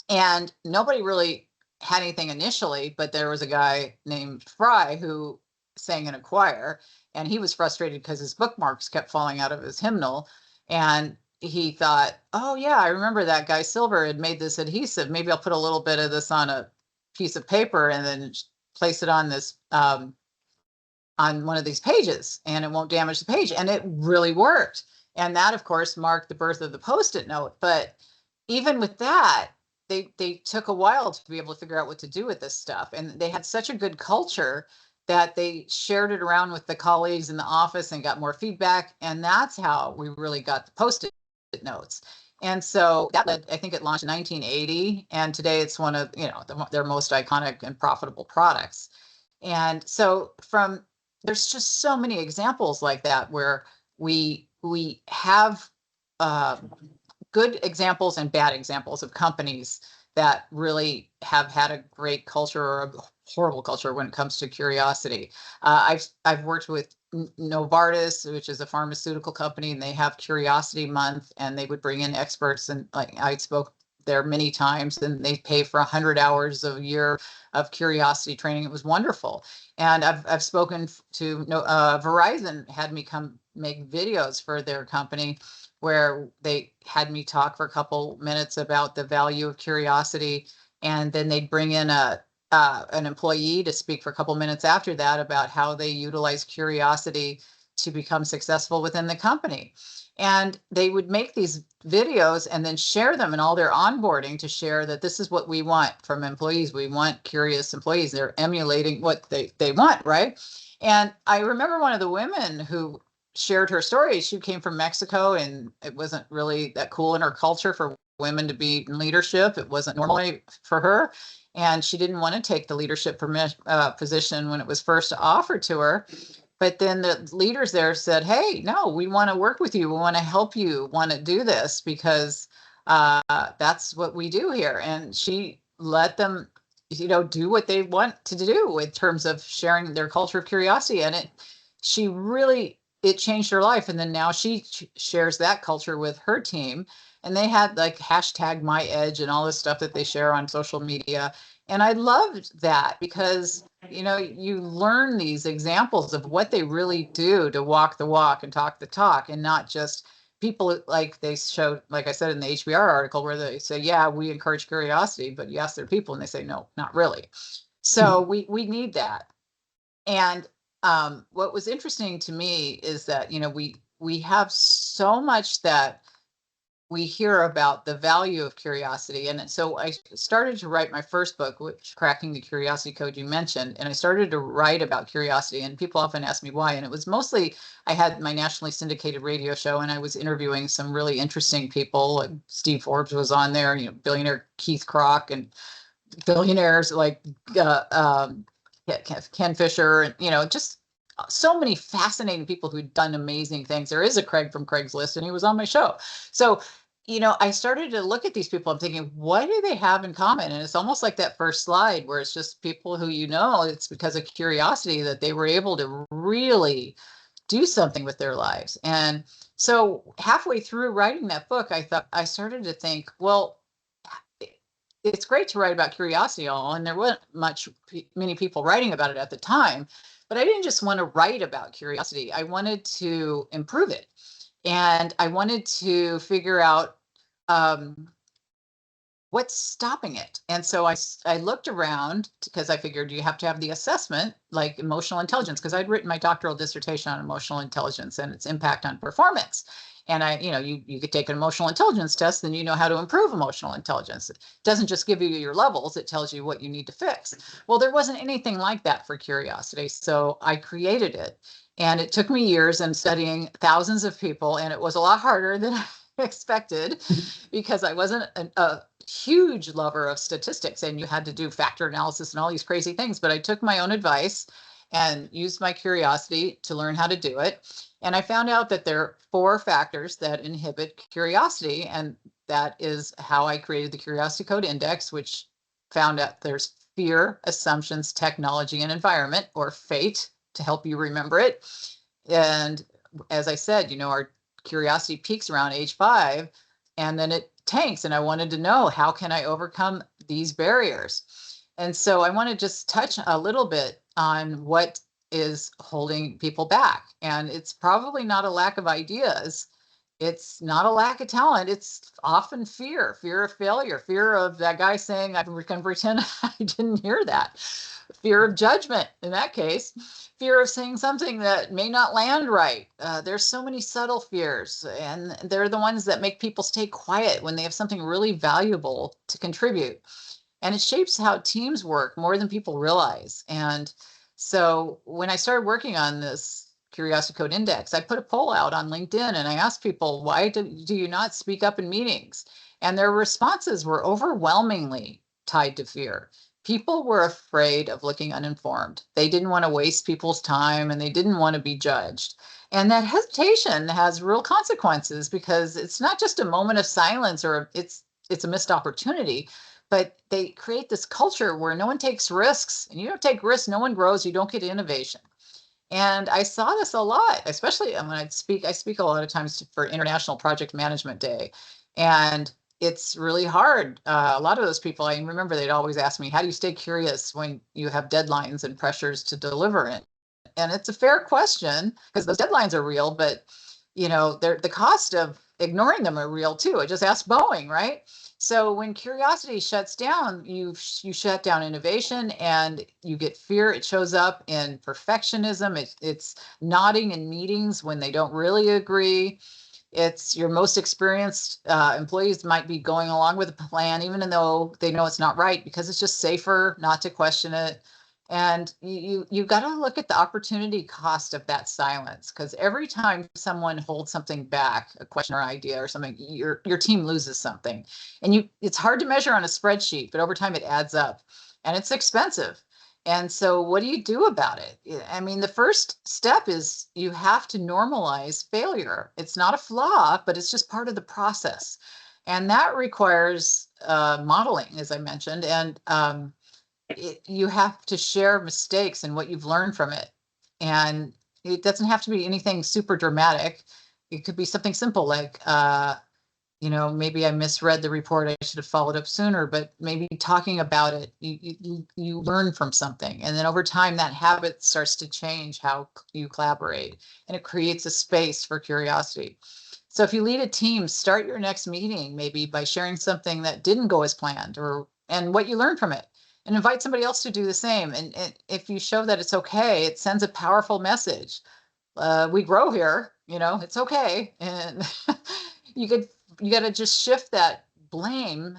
And nobody really had anything initially, but there was a guy named Fry who sang in a choir, and he was frustrated because his bookmarks kept falling out of his hymnal. And he thought, oh yeah, I remember that guy Silver had made this adhesive. Maybe I'll put a little bit of this on a piece of paper and then place it on this on one of these pages, and it won't damage the page. And it really worked. And that, of course, marked the birth of the Post-it note. But even with that, they took a while to be able to figure out what to do with this stuff. And they had such a good culture that they shared it around with the colleagues in the office and got more feedback. And that's how we really got the Post-it notes. And so that led, I think it launched in 1980, and today it's one of, you know, their most iconic and profitable products. And so there's just so many examples like that where we have good examples and bad examples of companies that really have had a great culture or a horrible culture when it comes to curiosity. I've worked with Novartis, which is a pharmaceutical company, and they have Curiosity Month, and they would bring in experts, and like I spoke there many times, and they pay for 100 hours a year of curiosity training. It was wonderful. And I've spoken to Verizon had me come make videos for their company where they had me talk for a couple minutes about the value of curiosity, and then they'd bring in an employee to speak for a couple minutes after that about how they utilize curiosity to become successful within the company. And they would make these videos and then share them in all their onboarding to share that this is what we want from employees. We want curious employees. They're emulating what they want, right? And I remember one of the women who shared her story. She came from Mexico, and it wasn't really that cool in her culture for women to be in leadership. It wasn't normal for her. And she didn't want to take the leadership position when it was first offered to her. But then the leaders there said, hey, no, we want to work with you. We want to help you want to do this because that's what we do here. And she let them, you know, do what they want to do in terms of sharing their culture of curiosity. And it changed her life. And then now she shares that culture with her team. And they had like hashtag my edge and all this stuff that they share on social media. And I loved that because, you know, you learn these examples of what they really do to walk the walk and talk the talk, and not just people like they showed, like I said in the HBR article, where they say, yeah, we encourage curiosity, but you ask their people and they say, no, not really. So we need that. And what was interesting to me is that, you know, we have so much that we hear about the value of curiosity. And so I started to write my first book, which Cracking the Curiosity Code you mentioned. And I started to write about curiosity, and people often ask me why. And it was mostly, I had my nationally syndicated radio show, and I was interviewing some really interesting people. Like Steve Forbes was on there, you know, billionaire Keith Kroc, and billionaires like Ken Fisher, and, you know, just so many fascinating people who'd done amazing things. There is a Craig from Craigslist, and he was on my show. So, you know, I started to look at these people. I'm thinking, what do they have in common? And it's almost like that first slide where it's just people who, you know, it's because of curiosity that they were able to really do something with their lives. And so halfway through writing that book, I started to think, well, it's great to write about curiosity, and there weren't many people writing about it at the time. But I didn't just want to write about curiosity. I wanted to improve it. And I wanted to figure out what's stopping it? And so I looked around because I figured you have to have the assessment, like emotional intelligence, because I'd written my doctoral dissertation on emotional intelligence and its impact on performance. And you could take an emotional intelligence test, then you know how to improve emotional intelligence. It doesn't just give you your levels, it tells you what you need to fix. Well, there wasn't anything like that for curiosity. So I created it. And it took me years and studying thousands of people, and it was a lot harder than I expected because I wasn't a huge lover of statistics and you had to do factor analysis and all these crazy things. But I took my own advice and used my curiosity to learn how to do it. And I found out that there are 4 factors that inhibit curiosity. And that is how I created the Curiosity Code Index, which found out there's fear, assumptions, technology, and environment, or FATE to help you remember it. And as I said, our curiosity peaks around age 5 and then it tanks. And I wanted to know, how can I overcome these barriers? And so I want to just touch a little bit on what is holding people back. And it's probably not a lack of ideas. It's not a lack of talent. It's often fear of failure, fear of that guy saying, I can pretend I didn't hear that, fear of judgment in that case, fear of saying something that may not land right. There's so many subtle fears, and they're the ones that make people stay quiet when they have something really valuable to contribute. And it shapes how teams work more than people realize. And so when I started working on this Curiosity Code Index, I put a poll out on LinkedIn and I asked people, why do you not speak up in meetings? And their responses were overwhelmingly tied to fear. People were afraid of looking uninformed. They didn't want to waste people's time and they didn't want to be judged. And that hesitation has real consequences because it's not just a moment of silence or it's a missed opportunity, but they create this culture where no one takes risks, and you don't take risks, no one grows, you don't get innovation. And I saw this a lot, especially when I speak a lot of times for International Project Management Day. And it's really hard. A lot of those people, I remember they'd always ask me, how do you stay curious when you have deadlines and pressures to deliver it? And it's a fair question because those deadlines are real, but the cost of ignoring them are real too. I just asked Boeing, right? So when curiosity shuts down, you shut down innovation and you get fear. It shows up in perfectionism. It's nodding in meetings when they don't really agree. It's your most experienced employees might be going along with the plan, even though they know it's not right, because it's just safer not to question it. And you got to look at the opportunity cost of that silence, because every time someone holds something back, a question or idea or something, your team loses something. And it's hard to measure on a spreadsheet, but over time it adds up and it's expensive. And so what do you do about it? I mean, the first step is you have to normalize failure. It's not a flaw, but it's just part of the process. And that requires modeling, as I mentioned, and you have to share mistakes and what you've learned from it. And it doesn't have to be anything super dramatic. It could be something simple like, maybe I misread the report. I should have followed up sooner, but maybe talking about it, you learn from something. And then over time, that habit starts to change how you collaborate, and it creates a space for curiosity. So if you lead a team, start your next meeting maybe by sharing something that didn't go as planned and what you learned from it, and invite somebody else to do the same. And if you show that it's okay, it sends a powerful message. We grow here, it's okay. And you got to just shift that blame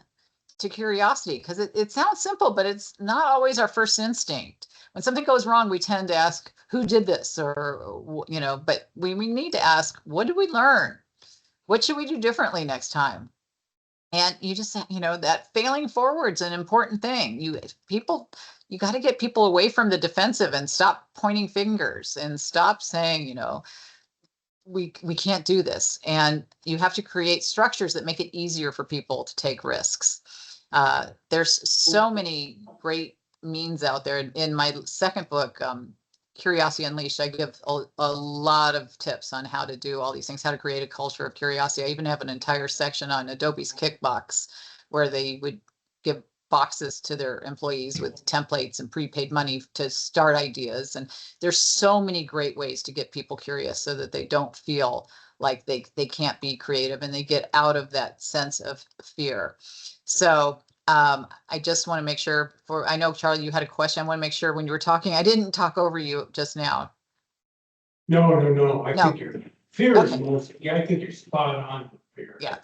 to curiosity, because it sounds simple, but it's not always our first instinct. When something goes wrong, we tend to ask, who did this? But we need to ask, what did we learn? What should we do differently next time? And you just, that failing forward's an important thing. You got to get people away from the defensive and stop pointing fingers and stop saying, we can't do this. And you have to create structures that make it easier for people to take risks. There's so many great means out there. In my second book, Curiosity Unleashed, I give a lot of tips on how to do all these things, how to create a culture of curiosity. I even have an entire section on Adobe's Kickbox, where they would give boxes to their employees with templates and prepaid money to start ideas. And there's so many great ways to get people curious so that they don't feel like they can't be creative and they get out of that sense of fear. So I just want to make sure I know, Charlie, you had a question. I want to make sure when you were talking, I didn't talk over you just now. No, I No. think your fear is Okay. most, yeah, I think you're spot on with fear. Yeah.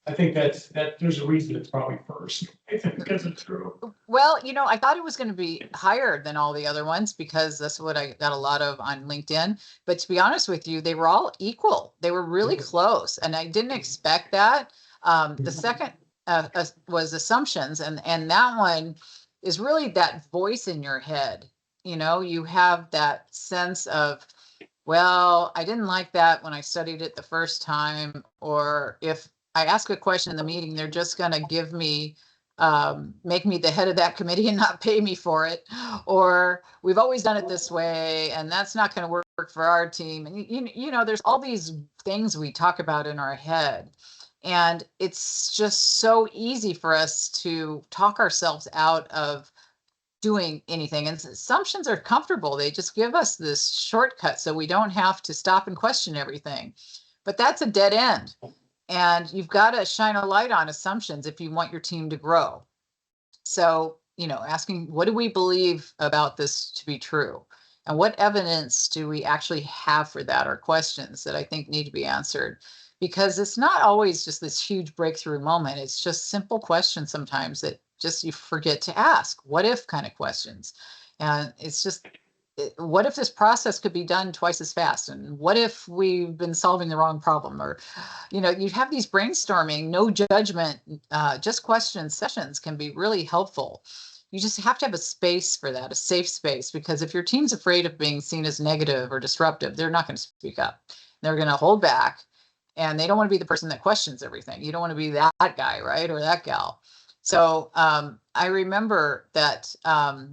I think that there's a reason it's probably first, I think, because it's true. Well, I thought it was going to be higher than all the other ones because that's what I got a lot of on LinkedIn. But to be honest with you, they were all equal. They were really close, and I didn't expect that. The second was assumptions, and that one is really that voice in your head. You have that sense of, well, I didn't like that when I studied it the first time, or if I ask a question in the meeting, they're just going to give me make me the head of that committee and not pay me for it, or we've always done it this way and that's not going to work for our team. And there's all these things we talk about in our head, and it's just so easy for us to talk ourselves out of doing anything. And assumptions are comfortable. They just give us this shortcut so we don't have to stop and question everything. But that's a dead end. And you've got to shine a light on assumptions if you want your team to grow. So, asking, what do we believe about this to be true? And what evidence do we actually have for that, are questions that I think need to be answered? Because it's not always just this huge breakthrough moment. It's just simple questions sometimes that just you forget to ask. What if kind of questions? And it's just, what if this process could be done twice as fast? And what if we've been solving the wrong problem? Or, you have these brainstorming, no judgment, just questions sessions can be really helpful. You just have to have a space for that, a safe space, because if your team's afraid of being seen as negative or disruptive, they're not going to speak up. They're going to hold back, and they don't want to be the person that questions everything. You don't want to be that guy, right? Or that gal. So I remember that, a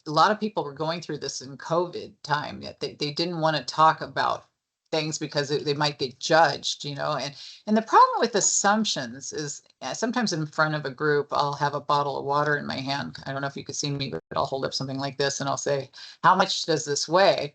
lot of people were going through this in COVID time. They didn't want to talk about things because they might get judged, and the problem with assumptions is sometimes in front of a group, I'll have a bottle of water in my hand. I don't know if you could see me, but I'll hold up something like this and I'll say, how much does this weigh?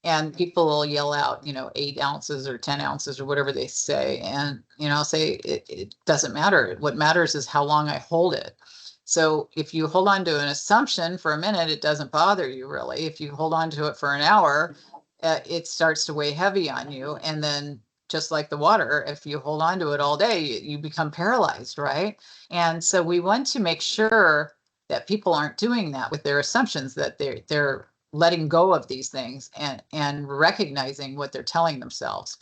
And people will yell out, 8 ounces or 10 ounces or whatever they say. And, I'll say, it doesn't matter. What matters is how long I hold it. So if you hold on to an assumption for a minute, it doesn't bother you really. If you hold on to it for an hour, it starts to weigh heavy on you. And then just like the water, if you hold on to it all day, you become paralyzed, right? And so we want to make sure that people aren't doing that with their assumptions, that they're letting go of these things and recognizing what they're telling themselves.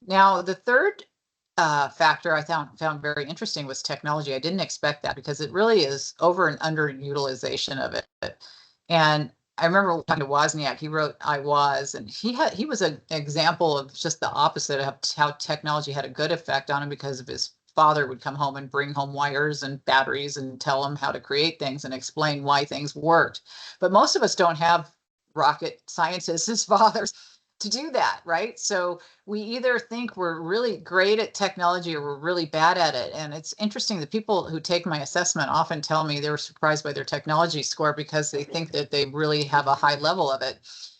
Now, the third factor I found very interesting was technology. I didn't expect that because it really is over and underutilization of it. And I remember talking to Wozniak. He wrote "I Was," and he was an example of just the opposite of how technology had a good effect on him, because of his father would come home and bring home wires and batteries and tell him how to create things and explain why things worked. But most of us don't have rocket scientists as fathers to do that, right? So we either think we're really great at technology or we're really bad at it. And it's interesting that people who take my assessment often tell me they were surprised by their technology score because they think that they really have a high level of it.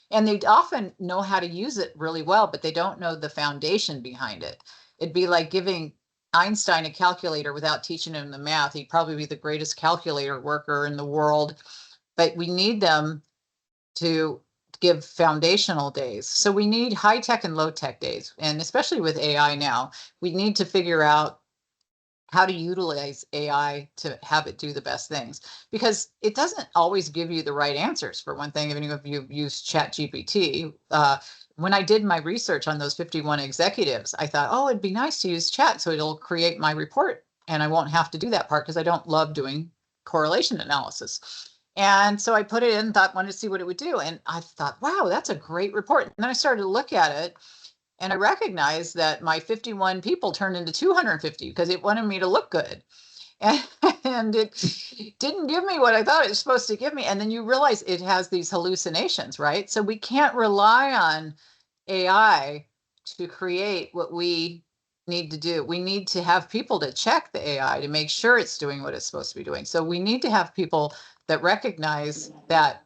And they often know how to use it really well, but they don't know the foundation behind it. It'd be like giving Einstein a calculator without teaching him the math. He'd probably be the greatest calculator worker in the world, but we need them to give foundational days. So we need high tech and low tech days. And especially with AI now, we need to figure out how to utilize AI to have it do the best things, because it doesn't always give you the right answers. For one thing, even if you've used ChatGPT, when I did my research on those 51 executives, I thought, oh, it'd be nice to use chat so it'll create my report and I won't have to do that part because I don't love doing correlation analysis. And so I put it in, wanted to see what it would do. And I thought, wow, that's a great report. And then I started to look at it and I recognized that my 51 people turned into 250 because it wanted me to look good. And it didn't give me what I thought it was supposed to give me. And then you realize it has these hallucinations, right? So we can't rely on AI to create what we need to do. We need to have people to check the AI to make sure it's doing what it's supposed to be doing. So we need to have people that recognize that,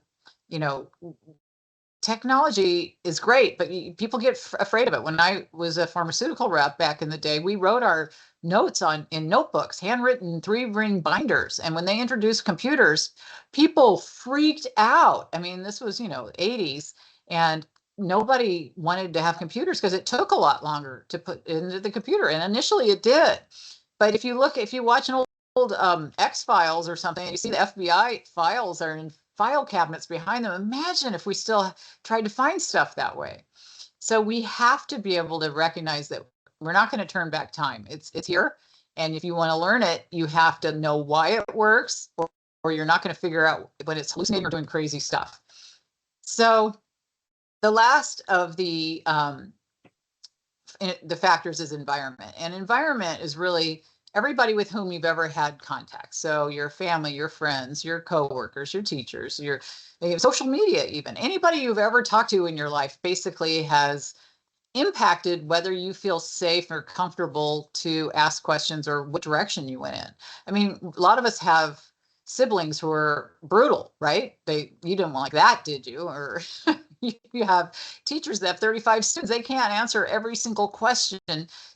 technology is great, but people get afraid of it. When I was a pharmaceutical rep back in the day, we wrote our notes in notebooks, handwritten 3-ring binders. And when they introduced computers, people freaked out. I mean, this was, 80s, and nobody wanted to have computers because it took a lot longer to put into the computer. And initially it did. But if you watch an old X-Files or something, you see the FBI files are in file cabinets behind them. Imagine if we still tried to find stuff that way. So we have to be able to recognize that we're not going to turn back time. It's here. And if you want to learn it, you have to know why it works, or you're not going to figure out when it's hallucinating or doing crazy stuff. So the last of the factors is environment. And environment is really everybody with whom you've ever had contact. So your family, your friends, your coworkers, your teachers, your social media, even anybody you've ever talked to in your life basically has impacted whether you feel safe or comfortable to ask questions or what direction you went in. I mean, a lot of us have siblings who are brutal, right? You didn't like that, did you? Or you have teachers that have 35 students. They can't answer every single question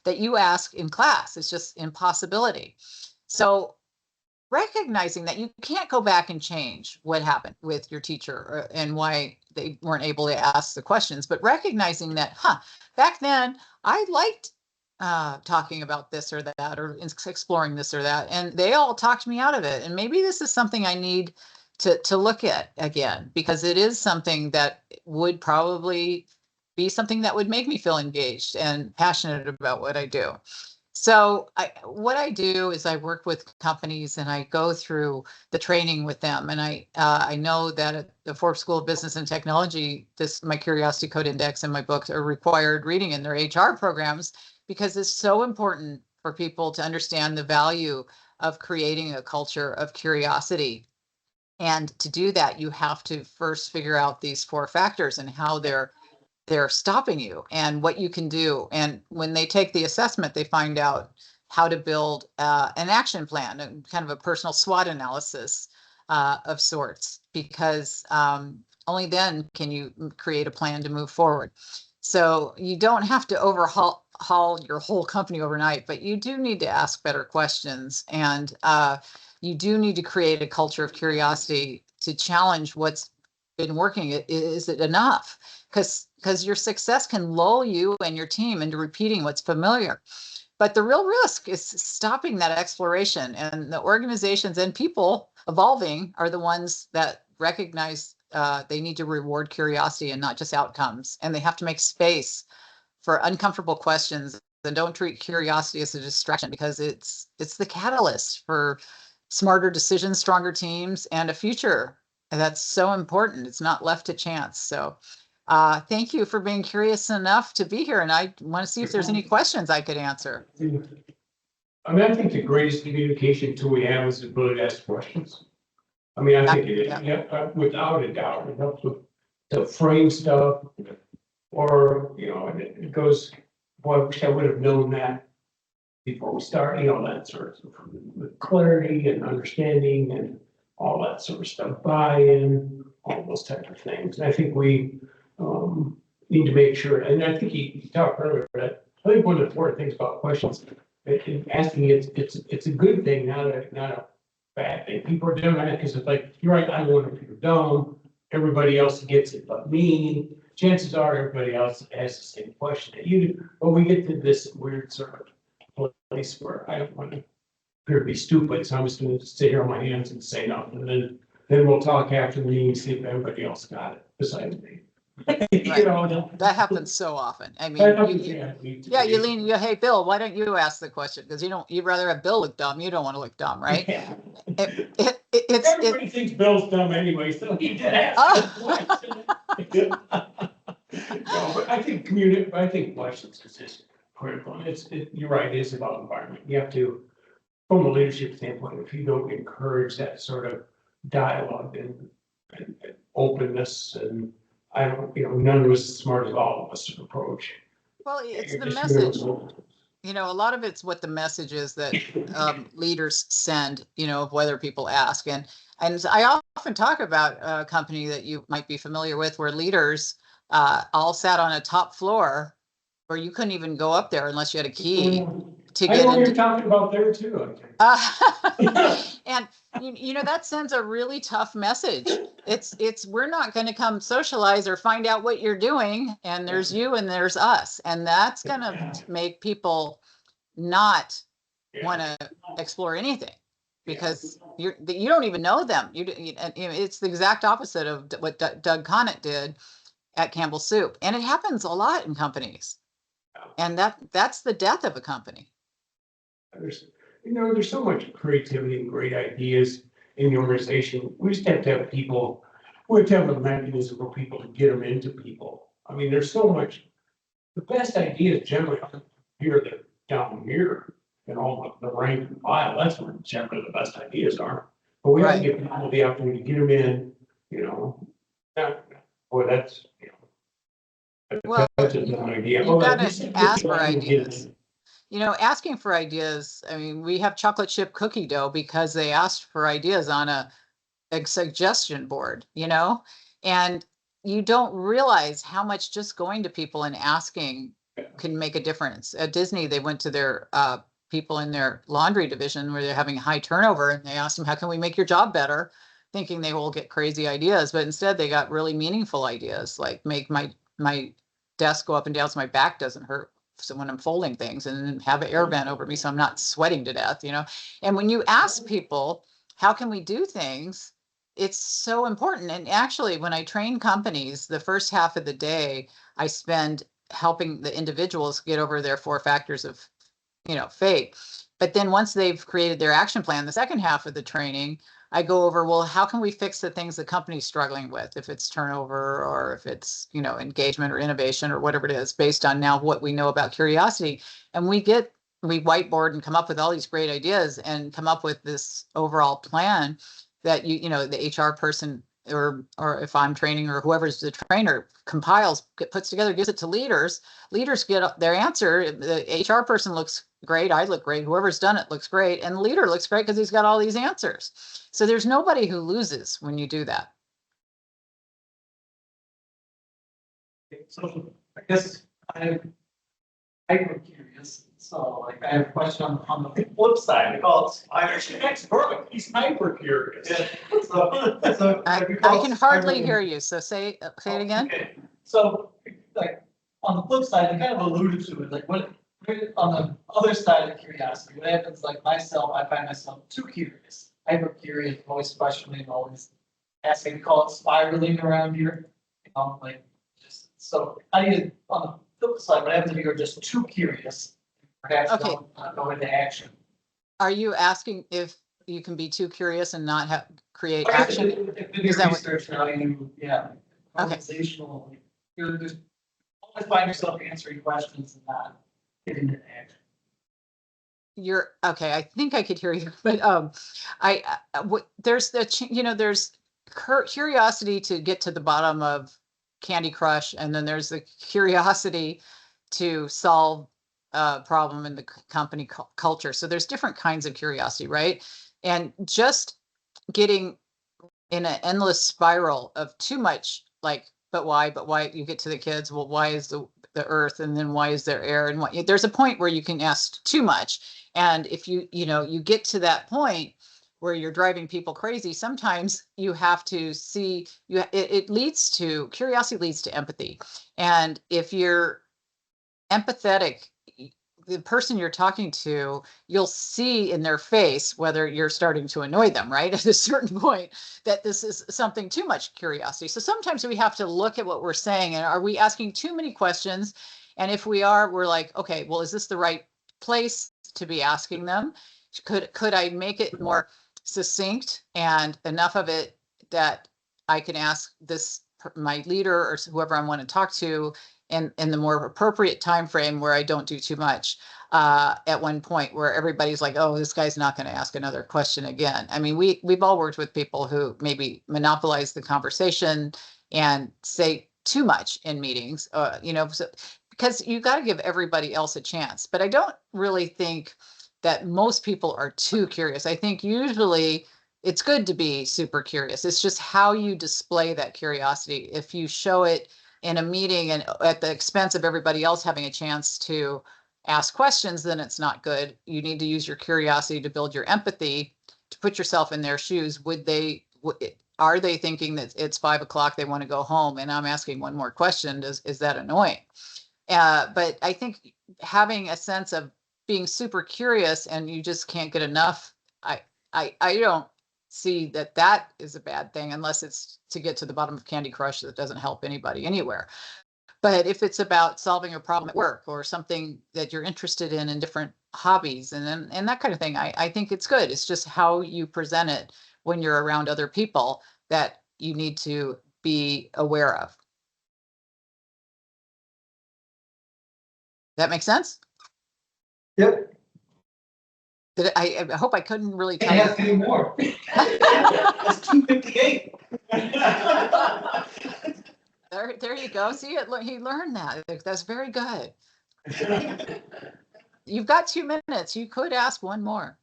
that you ask in class. It's just impossibility. So recognizing that you can't go back and change what happened with your teacher and why they weren't able to ask the questions, but recognizing that, back then I liked talking about this or that, or exploring this or that, and they all talked me out of it. And maybe this is something I need to look at again, because it is something that would probably be something that would make me feel engaged and passionate about what I do. So what I do is I work with companies and I go through the training with them. And I know that at the Forbes School of Business and Technology, my Curiosity Code Index and my books are required reading in their HR programs, because it's so important for people to understand the value of creating a culture of curiosity. And to do that, you have to first figure out these 4 factors and how they're stopping you and what you can do. And when they take the assessment, they find out how to build an action plan, kind of a personal SWOT analysis of sorts, because only then can you create a plan to move forward. So you don't have to overhaul your whole company overnight, but you do need to ask better questions. And you do need to create a culture of curiosity to challenge what's been working. Is it enough? Because your success can lull you and your team into repeating what's familiar. But the real risk is stopping that exploration, and the organizations and people evolving are the ones that recognize they need to reward curiosity and not just outcomes. And they have to make space for uncomfortable questions, and don't treat curiosity as a distraction, because it's the catalyst for smarter decisions, stronger teams, and a future that's so important. It's not left to chance. So thank you for being curious enough to be here. And I want to see if there's any questions I could answer. I mean, I think the greatest communication tool we have is the ability to ask questions. I mean, I think it is, without a doubt, it helps to frame stuff, or, it goes, boy, I wish I would have known that before we start, that sort of with clarity and understanding and all that sort of stuff, buy-in, all those types of things. And I think we need to make sure, and I think you talked earlier, but I think one of the important things about questions, asking it's a good thing, not a bad thing. People are doing that because it's like, you're right, I want to be dumb, everybody else gets it but me. Chances are everybody else has the same question that you do, but we get to this weird sort of place where I don't want to appear to be stupid, so I'm just going to sit here on my hands and say nothing, and then we'll talk after the meeting and see if everybody else got it besides me. Right. That happens so often. I mean, you lean, hey, Bill, why don't you ask the question? Because you'd rather have Bill look dumb. You don't want to look dumb, right? Yeah. Everybody thinks Bill's dumb anyway, so he did ask the question. No, but I think questions is just critical. You're right, it is about environment. You have to, from a leadership standpoint, if you don't encourage that sort of dialogue and openness, and none of us as smart as all of us approach. Well, it's the message. you know, a lot of it's what the message is that leaders send, you know, of whether people ask. And I often talk about a company that you might be familiar with where leaders all sat on a top floor where you couldn't even go up there unless you had a key to I get know what you're into. talking about there too, I think. And you know, that sends a really tough message. It's we're not going to come socialize or find out what you're doing, and there's you and there's us, and that's going to make people not want to explore anything because you don't even know them. It's the exact opposite of what Doug Conant did at Campbell Soup, and it happens a lot in companies, and that's the death of a company. There's, there's so much creativity and great ideas in the organization. We just have to have people, we have to have a mechanism for people to get them into people. I mean, there's so much, the best ideas generally aren't here, they're down here in all the rank and file. That's where generally the best ideas are. But we have to give people the opportunity to get them in, boy, that's, Well, that's just an idea. you've got to ask for ideas. You know, asking for ideas. I mean, we have chocolate chip cookie dough because they asked for ideas on a suggestion board, you know, and you don't realize how much just going to people and asking can make a difference. At Disney, they went to their people in their laundry division where they're having high turnover, and they asked them, how can we make your job better? Thinking they will get crazy ideas, but instead they got really meaningful ideas, like make my desk go up and down so my back doesn't hurt. So when I'm folding things, and have an air vent over me so I'm not sweating to death, you know. And when you ask people, how can we do things? It's so important. And actually, when I train companies, the first half of the day, I spend helping the individuals get over their 4 factors of, fate. But then once they've created their action plan, the second half of the training, I go over, well, how can we fix the things the company's struggling with? If it's turnover or if it's, engagement or innovation or whatever it is, based on now what we know about curiosity. And we whiteboard and come up with all these great ideas and come up with this overall plan that the HR person or if I'm training or whoever's the trainer compiles, puts together, gives it to leaders. Leaders get their answer. The HR person looks great. I look great. Whoever's done it looks great. And the leader looks great because he's got all these answers. So there's nobody who loses when you do that. So I guess I'm curious. So like I have a question on the flip side. I call it He's hyper curious. Yeah. So I can hardly hear you. So say it again. Okay. So like on the flip side, I kind of alluded to it. Like what on the other side of curiosity, what happens like myself, I find myself too curious. Hyper curious, always questioning, always asking, call it spiraling around here. Like just so how do you on the flip side, what happens if you're just too curious? Perhaps Okay. don't go into action. Are you asking if you can be too curious and not create Okay, action? if you Is that research how you, organizational, you're just always find yourself answering questions and not getting into action. You're okay. I think I could hear you, but there's there's curiosity to get to the bottom of Candy Crush, and then there's the curiosity to solve a problem in the company culture. So there's different kinds of curiosity, right? And just getting in an endless spiral of too much, like, but why you get to the kids, well, why is the earth, and then why is there air, and what, there's a point where you can ask too much. And if you get to that point where you're driving people crazy, sometimes you have to see it leads to curiosity, leads to empathy. And if you're empathetic, the person you're talking to, you'll see in their face whether you're starting to annoy them, right? At a certain point, that this is something too much curiosity. So sometimes we have to look at what we're saying, and are we asking too many questions? And if we are, we're like, okay, well, is this the right place to be asking them? Could I make it more succinct and enough of it that I can ask my leader or whoever I want to talk to in the more appropriate time frame where I don't do too much at one point where everybody's like, oh, this guy's not going to ask another question again. I mean, we've all worked with people who maybe monopolize the conversation and say too much in meetings, so, because you got to give everybody else a chance. But I don't really think that most people are too curious. I think usually it's good to be super curious. It's just how you display that curiosity. If you show it in a meeting and at the expense of everybody else having a chance to ask questions, then it's not good. You need to use your curiosity to build your empathy, to put yourself in their shoes. Are they thinking that it's 5 o'clock, they want to go home, and I'm asking one more question? Is that annoying? But I think having a sense of being super curious and you just can't get enough, I don't see that is a bad thing, unless it's to get to the bottom of Candy Crush that doesn't help anybody anywhere. But if it's about solving a problem at work or something that you're interested in different hobbies and that kind of thing, I think it's good. It's just how you present it when you're around other people that you need to be aware of. That make sense? Yep. I hope I couldn't really I tell have a few more. That's 258. There you go. See it. He learned that. That's very good. You've got 2 minutes. You could ask one more.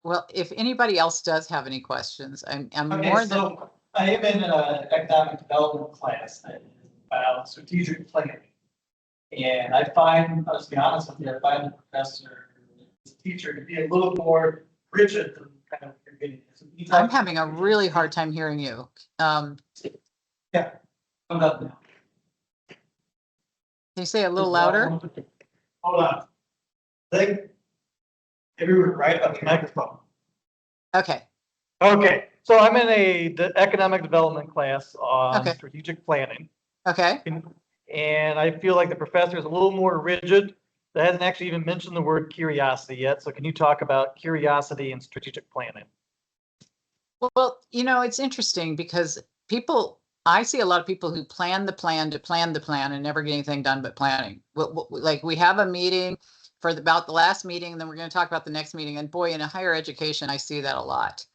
Well, if anybody else does have any questions, I'm Okay, more than. so I am in an economic development class that is about strategic planning. And I find, I'll just be honest with you, I find the professor, the teacher to be a little more rigid than kind of you're getting. So I'm having a really hard time hearing you. Yeah, I'm up now. Can you say it a little louder? Hold on. Think everyone right up the microphone. Okay. Okay, so I'm in the economic development class on Okay. strategic planning. Okay. And I feel like the professor is a little more rigid. That hasn't actually even mentioned the word curiosity yet. So can you talk about curiosity and strategic planning? Well, it's interesting because I see a lot of people who plan the plan to plan the plan and never get anything done but planning. Like we have a meeting for about the last meeting, and then we're going to talk about the next meeting. And boy, in a higher education, I see that a lot.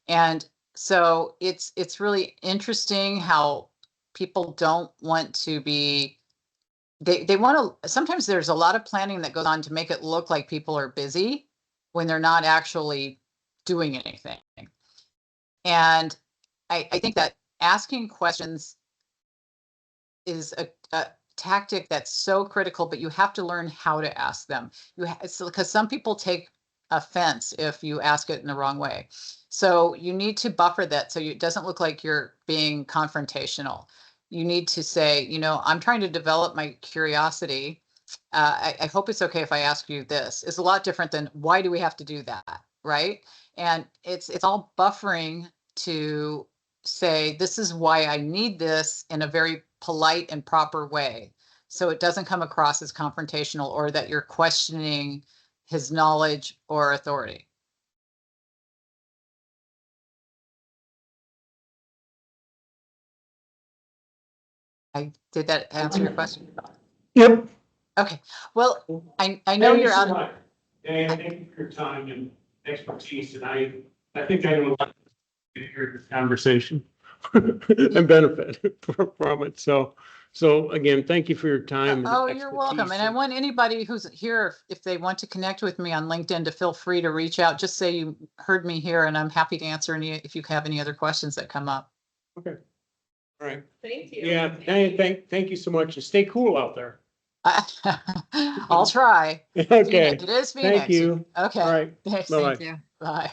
And so it's really interesting how people don't want to be, they want to, sometimes there's a lot of planning that goes on to make it look like people are busy when they're not actually doing anything. And I think that asking questions is a tactic that's so critical, but you have to learn how to ask them. Because some people take offense if you ask it in the wrong way. So you need to buffer that so it doesn't look like you're being confrontational. You need to say, I'm trying to develop my curiosity. I hope it's okay if I ask you this. It's a lot different than why do we have to do that, right? And it's all buffering to say, this is why I need this in a very polite and proper way. So it doesn't come across as confrontational or that you're questioning his knowledge or authority. Did that answer your question? Yep. Okay. Well, I know you're out of. Diane, thank you for your time and expertise tonight. I think I know your conversation and benefit from it. So again, thank you for your time. Oh, you're welcome. And I want anybody who's here, if they want to connect with me on LinkedIn, to feel free to reach out. Just say you heard me here, and I'm happy to answer if you have any other questions that come up. Okay. All right. Thank you. Yeah, Diane, thank you so much. And stay cool out there. I'll try. Okay. It is Phoenix. Thank you. Okay. All right. Thanks. Bye-bye. Thank you. Bye.